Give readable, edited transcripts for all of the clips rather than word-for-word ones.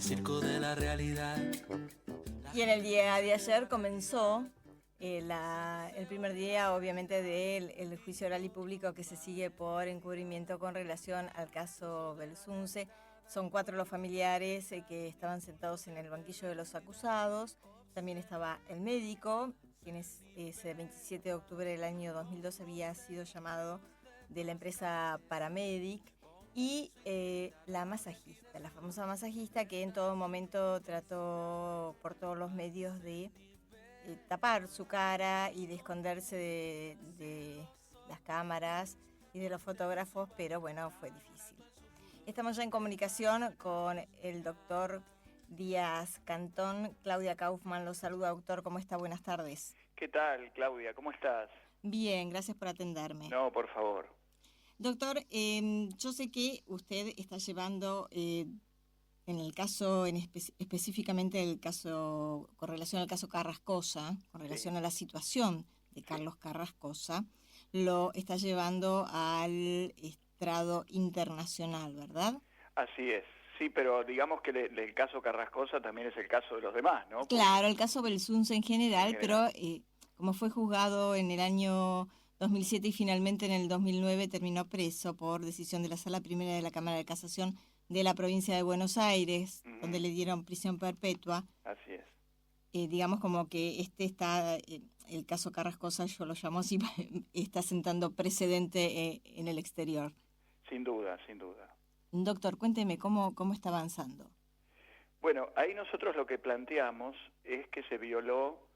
circo de la realidad. Y en el día de ayer comenzó el primer día, obviamente, del juicio oral y público que se sigue por encubrimiento con relación al caso Belsunce. Son 4 los familiares que estaban sentados en el banquillo de los acusados. También estaba el médico, quien ese 27 de octubre del año 2012 había sido llamado de la empresa Paramedic. Y la masajista, la famosa masajista que en todo momento trató por todos los medios de tapar su cara y de esconderse de las cámaras y de los fotógrafos, pero bueno, fue difícil. Estamos ya en comunicación con el doctor Díaz Cantón. Claudia Kaufman lo saluda. Doctor, ¿cómo está? Buenas tardes. ¿Qué tal, Claudia? ¿Cómo estás? Bien, gracias por atenderme. No, por favor. Doctor, yo sé que usted está llevando, en el caso, específicamente el caso, con relación al caso Carrascosa, con relación a la situación de Carlos Carrascosa, lo está llevando al estrado internacional, ¿verdad? Así es. Sí, pero digamos que el caso Carrascosa también es el caso de los demás, ¿no? Claro, el caso Belsunce en general, pero como fue juzgado en el año 2007 y finalmente en el 2009 terminó preso por decisión de la Sala Primera de la Cámara de Casación de la provincia de Buenos Aires, donde le dieron prisión perpetua. Así es. Digamos como que el caso Carrascosa, yo lo llamo así, está sentando precedente en el exterior. Sin duda, sin duda. Doctor, cuénteme, ¿cómo está avanzando? Bueno, ahí nosotros lo que planteamos es que se violó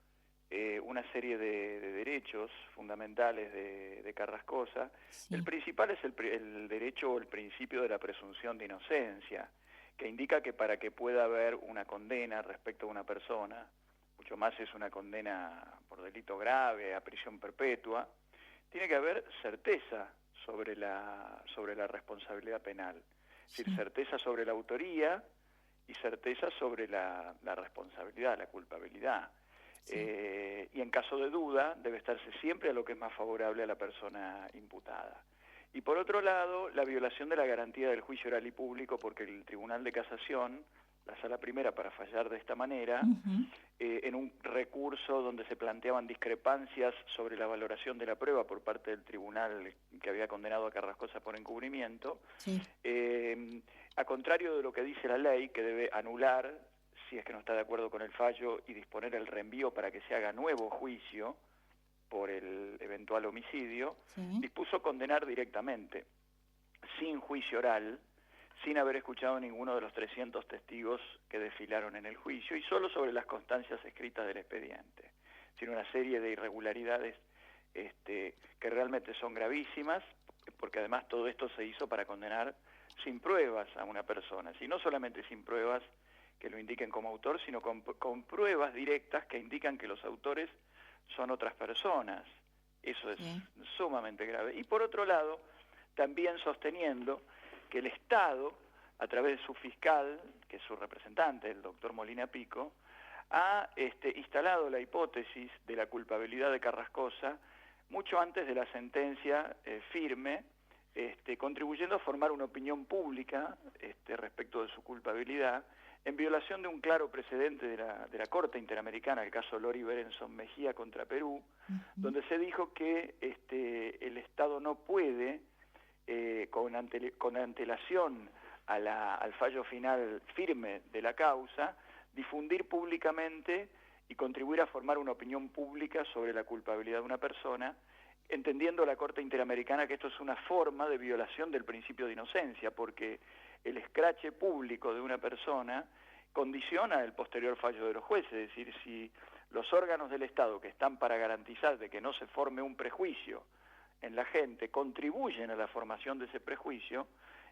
una serie de derechos fundamentales de Carrascosa. Sí. El principal es el derecho o el principio de la presunción de inocencia, que indica que para que pueda haber una condena respecto a una persona, mucho más es una condena por delito grave, a prisión perpetua, tiene que haber certeza sobre la responsabilidad penal. Es decir, certeza sobre la autoría y certeza sobre la responsabilidad, la culpabilidad. Sí. Y en caso de duda debe estarse siempre a lo que es más favorable a la persona imputada. Y por otro lado, la violación de la garantía del juicio oral y público, porque el Tribunal de Casación, la Sala Primera, para fallar de esta manera, en un recurso donde se planteaban discrepancias sobre la valoración de la prueba por parte del tribunal que había condenado a Carrascosa por encubrimiento, sí. A contrario de lo que dice la ley, que debe anular, si es que no está de acuerdo con el fallo, y disponer el reenvío para que se haga nuevo juicio por el eventual homicidio, dispuso condenar directamente, sin juicio oral, sin haber escuchado ninguno de los 300 testigos que desfilaron en el juicio, y solo sobre las constancias escritas del expediente, sino una serie de irregularidades que realmente son gravísimas, porque además todo esto se hizo para condenar sin pruebas a una persona, y no solamente sin pruebas que lo indiquen como autor, sino con pruebas directas que indican que los autores son otras personas. Eso es sumamente grave. Y por otro lado, también sosteniendo que el Estado, a través de su fiscal, que es su representante, el doctor Molina Pico, ha instalado la hipótesis de la culpabilidad de Carrascosa mucho antes de la sentencia firme, contribuyendo a formar una opinión pública respecto de su culpabilidad, en violación de un claro precedente de la Corte Interamericana, el caso Lori Berenson Mejía contra Perú, donde se dijo que el Estado no puede, con antelación al fallo final firme de la causa, difundir públicamente y contribuir a formar una opinión pública sobre la culpabilidad de una persona, entendiendo la Corte Interamericana que esto es una forma de violación del principio de inocencia, porque el escrache público de una persona condiciona el posterior fallo de los jueces. Es decir, si los órganos del Estado, que están para garantizar de que no se forme un prejuicio en la gente, contribuyen a la formación de ese prejuicio,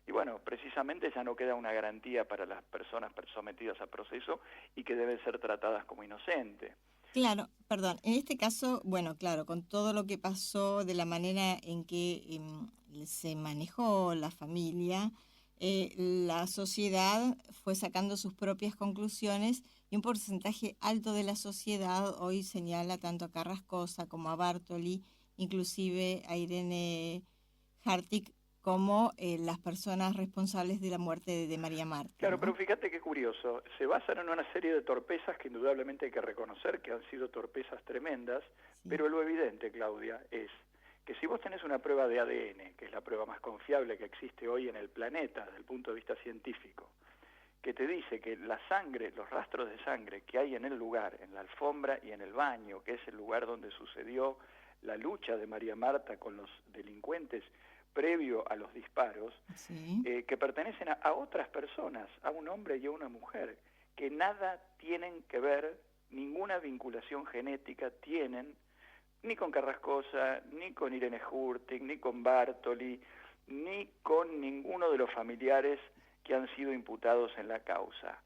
y bueno, precisamente ya no queda una garantía para las personas sometidas a proceso y que deben ser tratadas como inocentes. Claro, perdón, en este caso, bueno, claro, con todo lo que pasó, de la manera en que se manejó la familia, la sociedad fue sacando sus propias conclusiones y un porcentaje alto de la sociedad hoy señala tanto a Carrascosa como a Bartoli, inclusive a Irene Hartig, como las personas responsables de la muerte de María Marta. Claro, ¿no? pero fíjate qué curioso, se basan en una serie de torpezas que indudablemente hay que reconocer que han sido torpezas tremendas, Sí. pero lo evidente, Claudia, es que si vos tenés una prueba de ADN, que es la prueba más confiable que existe hoy en el planeta desde el punto de vista científico, que te dice que la sangre, los rastros de sangre que hay en el lugar, en la alfombra y en el baño, que es el lugar donde sucedió la lucha de María Marta con los delincuentes previo a los disparos, Sí. que pertenecen a otras personas, a un hombre y a una mujer, que nada tienen que ver, ninguna vinculación genética tienen, ni con Carrascosa, ni con Irene Hurtig, ni con Bartoli, ni con ninguno de los familiares que han sido imputados en la causa.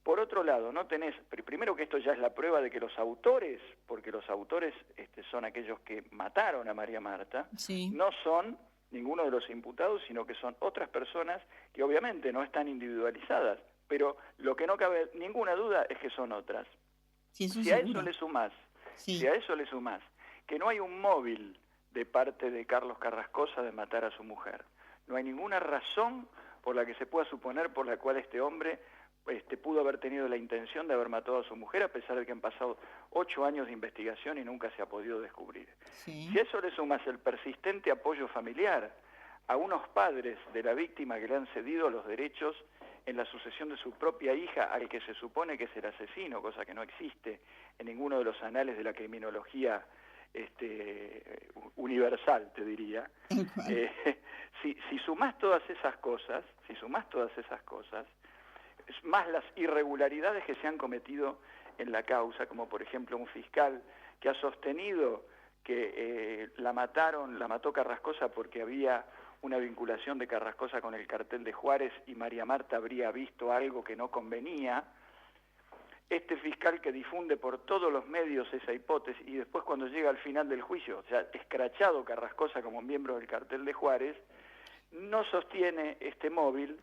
Por otro lado, no tenés, primero que esto ya es la prueba de que los autores, porque los autores son aquellos que mataron a María Marta, Sí. no son ninguno de los imputados, sino que son otras personas que obviamente no están individualizadas, pero lo que no cabe ninguna duda es que son otras. Sí, eso Si a seguro. eso le sumás, Sí. si a eso le sumás que no hay un móvil de parte de Carlos Carrascosa de matar a su mujer, no hay ninguna razón por la que se pueda suponer por la cual este hombre pudo haber tenido la intención de haber matado a su mujer, a pesar de que han pasado 8 años de investigación y nunca se ha podido descubrir. Sí. Si a eso le sumas el persistente apoyo familiar a unos padres de la víctima que le han cedido los derechos en la sucesión de su propia hija al que se supone que es el asesino, cosa que no existe en ninguno de los anales de la criminología universal, te diría. Tal cual. Si sumás todas esas cosas, más las irregularidades que se han cometido en la causa, como por ejemplo un fiscal que ha sostenido que la mató Carrascosa porque había una vinculación de Carrascosa con el cartel de Juárez y María Marta habría visto algo que no convenía. Este fiscal que difunde por todos los medios esa hipótesis y después cuando llega al final del juicio, ya escrachado Carrascosa como miembro del cartel de Juárez, no sostiene este móvil.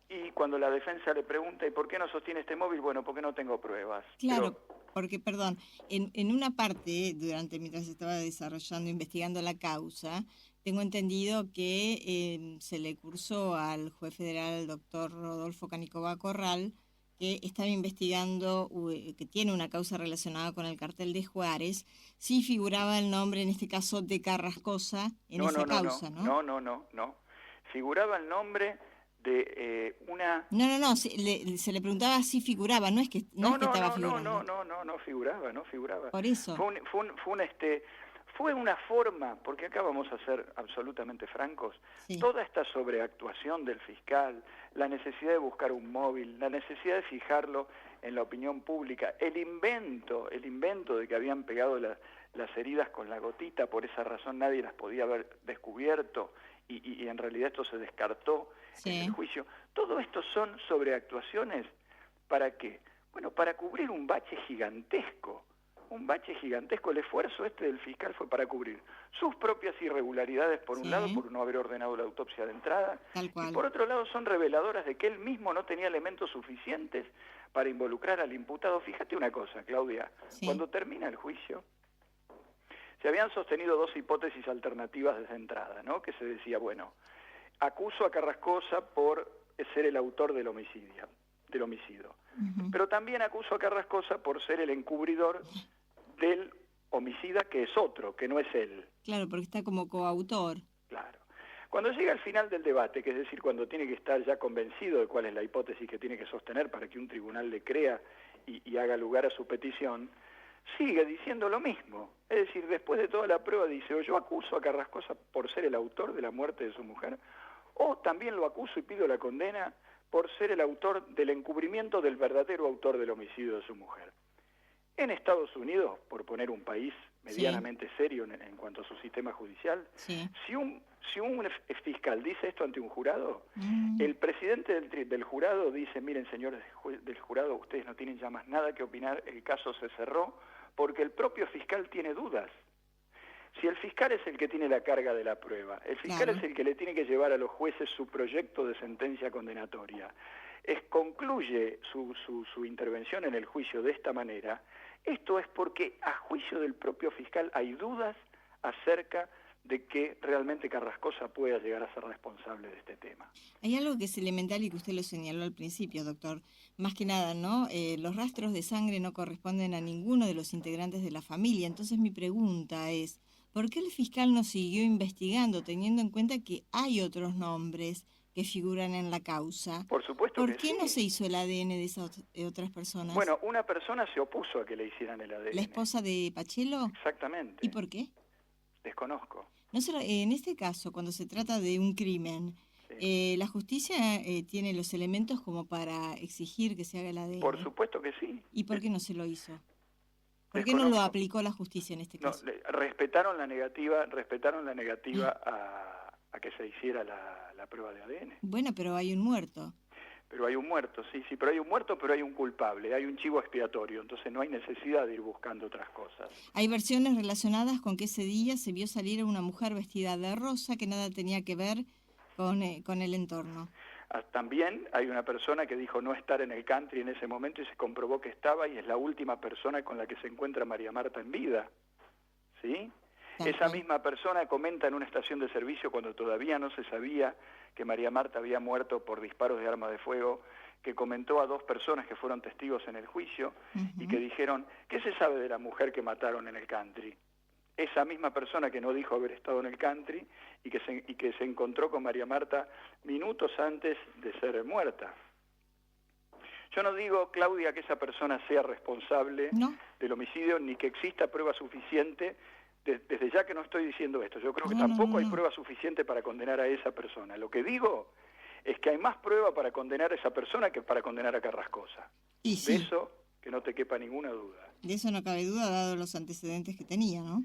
Y cuando la defensa le pregunta, ¿y por qué no sostiene este móvil? Bueno, porque no tengo pruebas. Claro, porque, perdón, en una parte, mientras estaba desarrollando, investigando la causa, tengo entendido que se le cursó al juez federal, el doctor Rodolfo Canicova Corral, que estaba investigando, que tiene una causa relacionada con el cartel de Juárez, sí figuraba el nombre, en este caso, de Carrascosa en esa causa, ¿no? No. Figuraba el nombre de una... No, se le preguntaba si figuraba, no es que estaba figurando. No figuraba. Por eso. Fue una forma, porque acá vamos a ser absolutamente francos, Sí. Toda esta sobreactuación del fiscal, la necesidad de buscar un móvil, la necesidad de fijarlo en la opinión pública, el invento de que habían pegado las heridas con la gotita, por esa razón nadie las podía haber descubierto y en realidad esto se descartó Sí. en el juicio. Todo esto son sobreactuaciones, ¿para qué? Bueno, para cubrir un bache gigantesco. El esfuerzo del fiscal fue para cubrir sus propias irregularidades por un Sí. lado, por no haber ordenado la autopsia de entrada, Tal cual. y por otro lado son reveladoras de que él mismo no tenía elementos suficientes para involucrar al imputado. Fíjate una cosa, Claudia, Sí. cuando termina el juicio, se habían sostenido dos hipótesis alternativas desde entrada, ¿no? Que se decía, bueno, acuso a Carrascosa por ser el autor del homicidio. Ujú. Pero también acuso a Carrascosa por ser el encubridor del homicida, que es otro, que no es él. Claro, porque está como coautor. Claro. Cuando llega al final del debate, que es decir, cuando tiene que estar ya convencido de cuál es la hipótesis que tiene que sostener para que un tribunal le crea y haga lugar a su petición, sigue diciendo lo mismo. Es decir, después de toda la prueba dice, o yo acuso a Carrascosa por ser el autor de la muerte de su mujer, o también lo acuso y pido la condena por ser el autor del encubrimiento del verdadero autor del homicidio de su mujer. En Estados Unidos, por poner un país medianamente serio en cuanto a su sistema judicial, Sí. si un fiscal dice esto ante un jurado, el presidente del jurado dice, miren señores del jurado, ustedes no tienen ya más nada que opinar, el caso se cerró, porque el propio fiscal tiene dudas. Si el fiscal es el que tiene la carga de la prueba, el fiscal Claro. es el que le tiene que llevar a los jueces su proyecto de sentencia condenatoria, concluye su intervención en el juicio de esta manera, esto es porque a juicio del propio fiscal hay dudas acerca de que realmente Carrascosa pueda llegar a ser responsable de este tema. Hay algo que es elemental y que usted lo señaló al principio, doctor. Más que nada, ¿no? Los rastros de sangre no corresponden a ninguno de los integrantes de la familia. Entonces mi pregunta es, ¿por qué el fiscal no siguió investigando, teniendo en cuenta que hay otros nombres que figuran en la causa? Por supuesto que sí. ¿Por qué no se hizo el ADN de esas otras personas? Bueno, una persona se opuso a que le hicieran el ADN. ¿La esposa de Pachelo? Exactamente. ¿Y por qué? Desconozco. No solo, en este caso, cuando se trata de un crimen, ¿la justicia tiene los elementos como para exigir que se haga el ADN? Por supuesto que sí. ¿Y por qué no se lo hizo? ¿Por qué no lo aplicó la justicia en este caso? Respetaron la negativa a que se hiciera la prueba de ADN. Bueno, pero hay un muerto. Pero hay un muerto, sí, pero hay un muerto, pero hay un culpable, hay un chivo expiatorio, entonces no hay necesidad de ir buscando otras cosas. Hay versiones relacionadas con que ese día se vio salir a una mujer vestida de rosa que nada tenía que ver con el entorno. También hay una persona que dijo no estar en el country en ese momento y se comprobó que estaba, y es la última persona con la que se encuentra María Marta en vida, ¿sí? Esa misma persona comenta en una estación de servicio, cuando todavía no se sabía que María Marta había muerto por disparos de arma de fuego, que comentó a 2 personas que fueron testigos en el juicio y que dijeron, ¿qué se sabe de la mujer que mataron en el country? Esa misma persona que no dijo haber estado en el country y que se encontró con María Marta minutos antes de ser muerta. Yo no digo, Claudia, que esa persona sea responsable del homicidio, ni que exista prueba suficiente. Desde ya que no estoy diciendo esto, yo creo que tampoco hay prueba suficiente para condenar a esa persona. Lo que digo es que hay más prueba para condenar a esa persona que para condenar a Carrascosa. Y sí. De eso que no te quepa ninguna duda. De eso no cabe duda, dado los antecedentes que tenía, ¿no?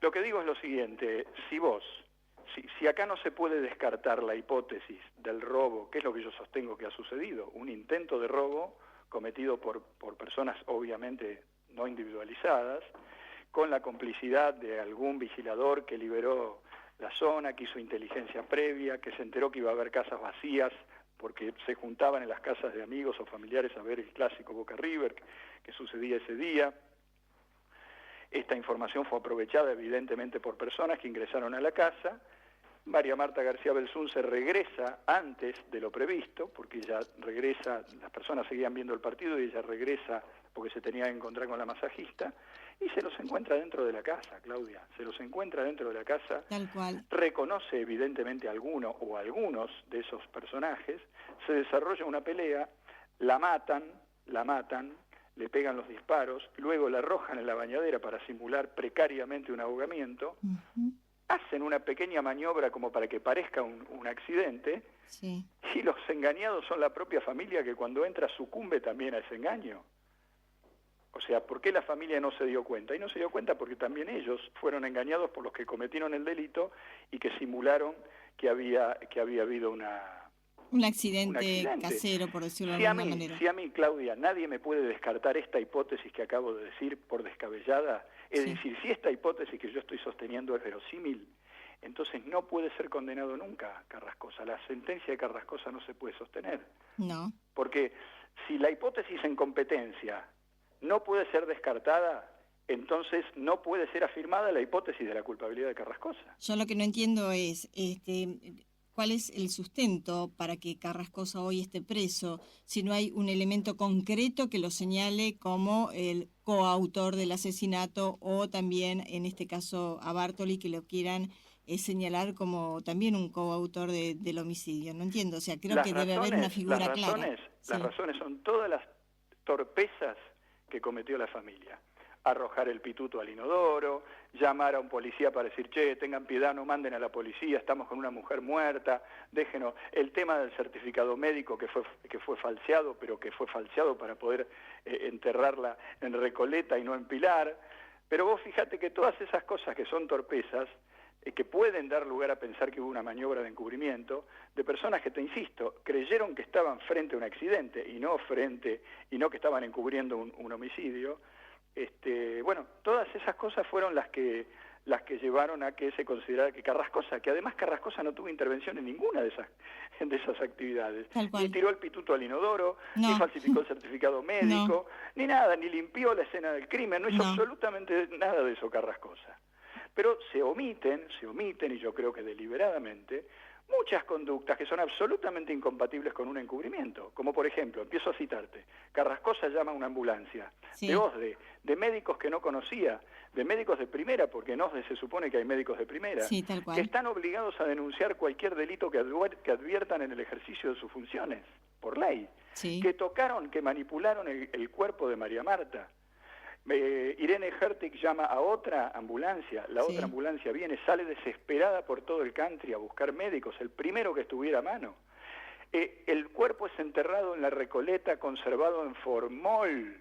Lo que digo es lo siguiente, si acá no se puede descartar la hipótesis del robo, que es lo que yo sostengo que ha sucedido, un intento de robo cometido por personas obviamente no individualizadas, con la complicidad de algún vigilador que liberó la zona, que hizo inteligencia previa, que se enteró que iba a haber casas vacías porque se juntaban en las casas de amigos o familiares a ver el clásico Boca River que sucedía ese día. Esta información fue aprovechada evidentemente por personas que ingresaron a la casa. María Marta García Belsunce se regresa antes de lo previsto, porque ella regresa, las personas seguían viendo el partido y ella regresa porque se tenía que encontrar con la masajista, y se los encuentra dentro de la casa, Claudia, se los encuentra dentro de la casa. Tal cual. Reconoce evidentemente a alguno o algunos de esos personajes, se desarrolla una pelea, la matan, le pegan los disparos, luego la arrojan en la bañadera para simular precariamente un ahogamiento, hacen una pequeña maniobra como para que parezca un accidente, y los engañados son la propia familia que cuando entra sucumbe también a ese engaño. O sea, ¿por qué la familia no se dio cuenta? Y no se dio cuenta porque también ellos fueron engañados por los que cometieron el delito y que simularon que había habido un accidente casero, por decirlo de alguna manera. Si a mí, Claudia, nadie me puede descartar esta hipótesis que acabo de decir por descabellada, es decir, si esta hipótesis que yo estoy sosteniendo es verosímil, entonces no puede ser condenado nunca Carrascosa. La sentencia de Carrascosa no se puede sostener. No. Porque si la hipótesis en competencia no puede ser descartada, entonces no puede ser afirmada la hipótesis de la culpabilidad de Carrascosa. Yo lo que no entiendo es cuál es el sustento para que Carrascosa hoy esté preso, si no hay un elemento concreto que lo señale como el coautor del asesinato, o también, en este caso, a Bartoli, que lo quieran señalar como también un coautor del homicidio. No entiendo, o sea, creo que debe haber una figura clara. Las razones son todas las torpezas que cometió la familia. Arrojar el pituto al inodoro, llamar a un policía para decir, che, tengan piedad, no manden a la policía, estamos con una mujer muerta, déjenos. El tema del certificado médico que fue falseado, pero que fue falseado para poder enterrarla en Recoleta y no en Pilar. Pero vos fíjate que todas esas cosas que son torpezas, que pueden dar lugar a pensar que hubo una maniobra de encubrimiento de personas que, te insisto, creyeron que estaban frente a un accidente y no que estaban encubriendo un homicidio. Bueno, todas esas cosas fueron las que llevaron a que se considerara que Carrascosa, que además Carrascosa no tuvo intervención en ninguna de esas actividades, ni tiró el pituto al inodoro, ni falsificó el certificado médico, ni nada, ni limpió la escena del crimen, no hizo absolutamente nada de eso Carrascosa. Pero se omiten, y yo creo que deliberadamente, muchas conductas que son absolutamente incompatibles con un encubrimiento. Como por ejemplo, empiezo a citarte, Carrascosa llama a una ambulancia, Sí. de OSDE, de médicos que no conocía, de médicos de primera, porque en OSDE se supone que hay médicos de primera, Sí, tal cual. que están obligados a denunciar cualquier delito que adviertan en el ejercicio de sus funciones, por ley, Sí. que tocaron, que manipularon el cuerpo de María Marta. Irene Hertig llama a otra ambulancia, la Sí. otra ambulancia viene, sale desesperada por todo el country a buscar médicos, el primero que estuviera a mano. El cuerpo es enterrado en la Recoleta, conservado en formol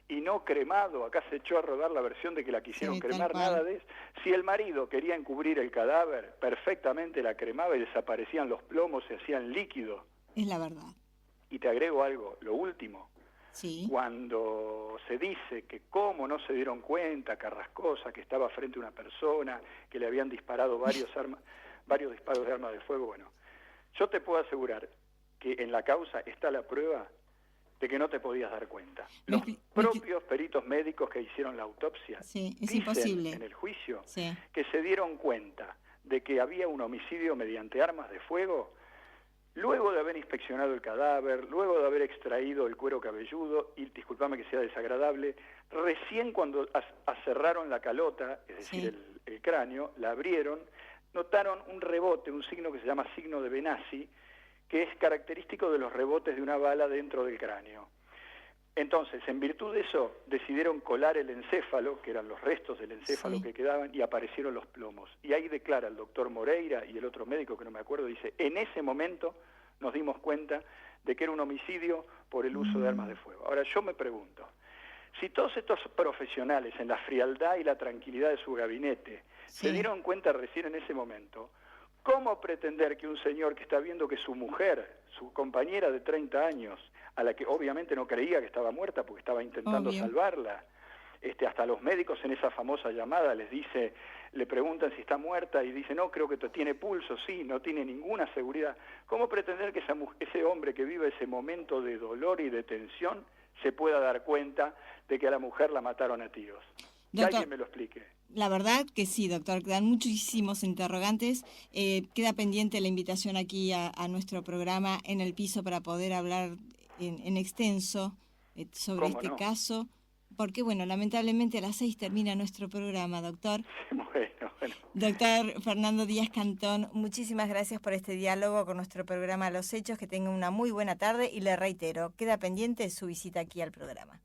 y no cremado. Acá se echó a rodar la versión de que la quisieron Sí, tal cremar, cual. nada de eso. Si el marido quería encubrir el cadáver, perfectamente la cremaba y desaparecían los plomos, se hacían líquido. Es la verdad. Y te agrego algo, lo último. Sí. Cuando se dice que cómo no se dieron cuenta Carrascosa, que estaba frente a una persona, que le habían disparado varios disparos de arma de fuego, bueno, yo te puedo asegurar que en la causa está la prueba de que no te podías dar cuenta. Los propios peritos médicos que hicieron la autopsia Sí, es dicen imposible. en el juicio Sí. que se dieron cuenta de que había un homicidio mediante armas de fuego luego de haber inspeccionado el cadáver, luego de haber extraído el cuero cabelludo, y discúlpame que sea desagradable, recién cuando aserraron la calota, es decir, el cráneo, la abrieron, notaron un rebote, un signo que se llama signo de Benassi, que es característico de los rebotes de una bala dentro del cráneo. Entonces, en virtud de eso, decidieron colar el encéfalo, que eran los restos del encéfalo Sí. que quedaban, y aparecieron los plomos. Y ahí declara el doctor Moreira y el otro médico, que no me acuerdo, dice, en ese momento nos dimos cuenta de que era un homicidio por el uso de armas de fuego. Ahora, yo me pregunto, si todos estos profesionales, en la frialdad y la tranquilidad de su gabinete, Sí. se dieron cuenta recién en ese momento, ¿cómo pretender que un señor que está viendo que su mujer, su compañera de 30 años, a la que obviamente no creía que estaba muerta porque estaba intentando Obvio. salvarla, hasta los médicos en esa famosa llamada le preguntan si está muerta y dice, no, creo que tiene pulso, sí, no tiene ninguna seguridad. ¿Cómo pretender que ese hombre que vive ese momento de dolor y de tensión se pueda dar cuenta de que a la mujer la mataron a tiros? Que Doctor, alguien me lo explique. la verdad que sí, doctor, quedan muchísimos interrogantes. Queda pendiente la invitación aquí a nuestro programa En el Piso para poder hablar en extenso sobre ¿Cómo este no? caso, porque bueno, lamentablemente a las 6 termina nuestro programa, doctor. Bueno. Doctor Fernando Díaz Cantón, muchísimas gracias por este diálogo con nuestro programa Los Hechos, que tenga una muy buena tarde y le reitero, queda pendiente su visita aquí al programa.